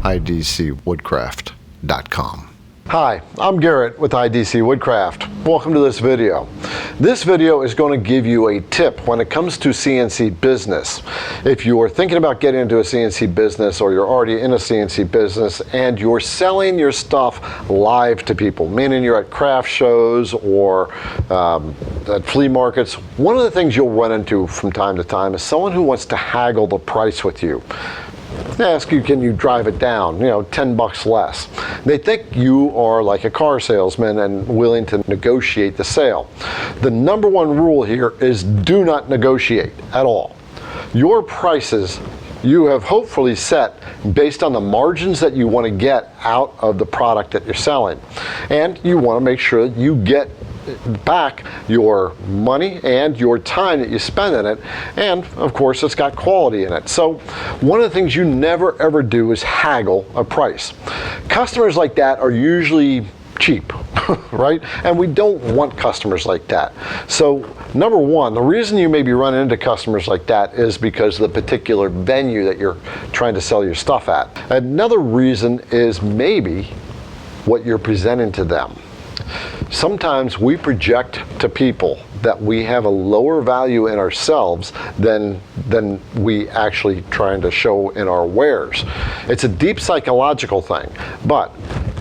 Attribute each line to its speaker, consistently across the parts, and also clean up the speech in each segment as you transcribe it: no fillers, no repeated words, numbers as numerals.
Speaker 1: idcwoodcraft.com.
Speaker 2: Hi, I'm Garrett with IDC Woodcraft. Welcome to this video. This video is going to give you a tip when it comes to CNC business. If you are thinking about getting into a CNC business, or you're already in a CNC business and you're selling your stuff live to people, meaning you're at craft shows or at flea markets, one of the things you'll run into from time to time is someone who wants to haggle the price with you. They ask you, can you drive it down, 10 bucks less. They think you are like a car salesman and willing to negotiate the sale. The number one rule here is do not negotiate at all. Your prices you have hopefully set based on the margins that you want to get out of the product that you're selling. And you want to make sure that you get back your money and your time that you spend in it, and of course it's got quality in it. So one of the things you never ever do is haggle a price. Customers like that are usually cheap, right? And we don't want customers like that. So number one, the reason you may be running into customers like that is because of the particular venue that you're trying to sell your stuff at. Another reason is maybe what you're presenting to them. Sometimes we project to people that we have a lower value in ourselves than we actually trying to show in our wares. It's a deep psychological thing, but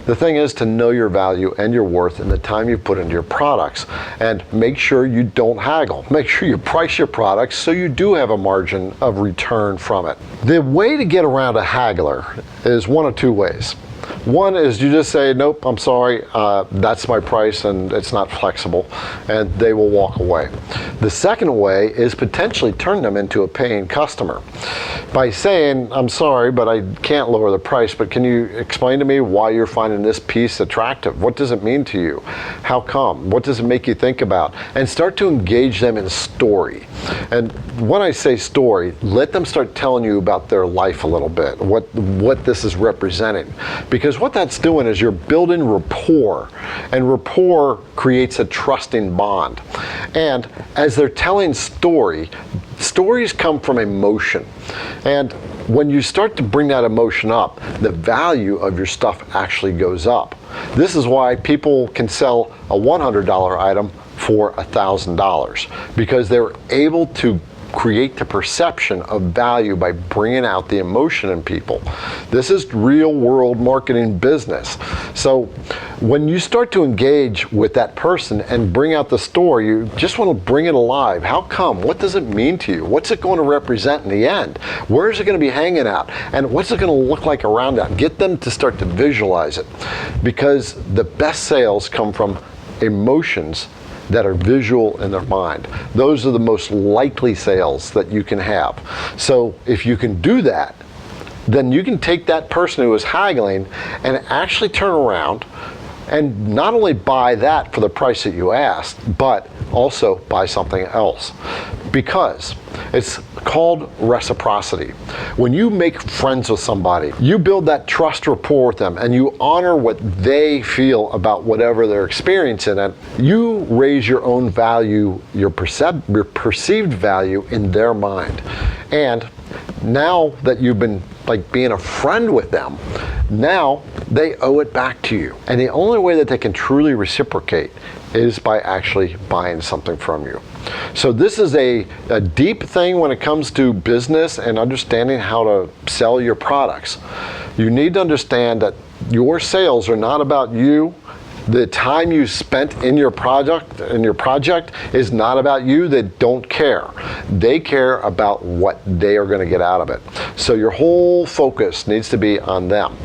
Speaker 2: the thing is to know your value and your worth and the time you put into your products, and make sure you don't haggle. Make sure you price your products so you do have a margin of return from it. The way to get around a haggler is one of two ways. One is you just say, nope, I'm sorry, that's my price and it's not flexible, and they will walk away. The second way is potentially turn them into a paying customer by saying, I'm sorry, but I can't lower the price, but can you explain to me why you're finding this piece attractive? What does it mean to you? How come? What does it make you think about? And start to engage them in story. And when I say story, let them start telling you about their life a little bit, what this is representing. Because what that's doing is you're building rapport, and rapport creates a trusting bond. And as they're telling stories come from emotion. And when you start to bring that emotion up, the value of your stuff actually goes up. This is why people can sell a $100 item for $1,000, because they're able to create the perception of value by bringing out the emotion in people. This is real world marketing business. So when you start to engage with that person and bring out the story, you just want to bring it alive. How come? What does it mean to you? What's it going to represent in the end? Where is it going to be hanging out? And what's it going to look like around that? Get them to start to visualize it, because the best sales come from emotions that are visual in their mind. Those are the most likely sales that you can have. So if you can do that, then you can take that person who is haggling and actually turn around and not only buy that for the price that you asked, but also buy something else. Because it's called reciprocity. When you make friends with somebody, you build that trust rapport with them, and you honor what they feel about whatever they're experiencing, and you raise your own value, your perceived value in their mind. And now that you've been like being a friend with them, now they owe it back to you. And the only way that they can truly reciprocate is by actually buying something from you. So this is a deep thing when it comes to business and understanding how to sell your products. You need to understand that your sales are not about you. The time you spent in your project is not about you. They don't care. They care about what they are going to get out of it. So your whole focus needs to be on them.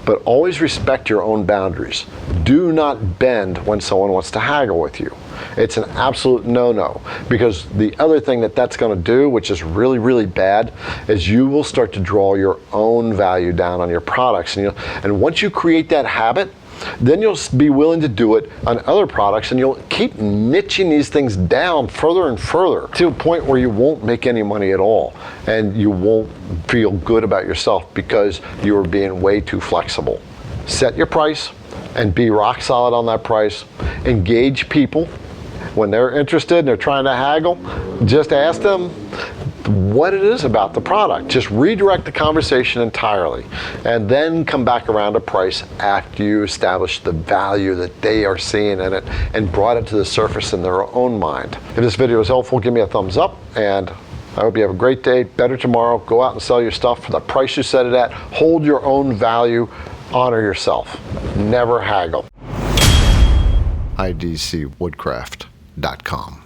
Speaker 2: But always respect your own boundaries. Do not bend when someone wants to haggle with you. It's an absolute no-no, because the other thing that that's going to do, which is really, really bad, is you will start to draw your own value down on your products. And once you create that habit, then you'll be willing to do it on other products, and you'll keep niching these things down further and further to a point where you won't make any money at all, and you won't feel good about yourself because you're being way too flexible. Set your price and be rock solid on that price. Engage people. When they're interested and they're trying to haggle, just ask them, what it is about the product. Just redirect the conversation entirely and then come back around to price after you establish the value that they are seeing in it and brought it to the surface in their own mind. If this video was helpful, give me a thumbs up, and I hope you have a great day, better tomorrow. Go out and sell your stuff for the price you set it at. Hold your own value. Honor yourself. Never haggle.
Speaker 1: idcwoodcraft.com.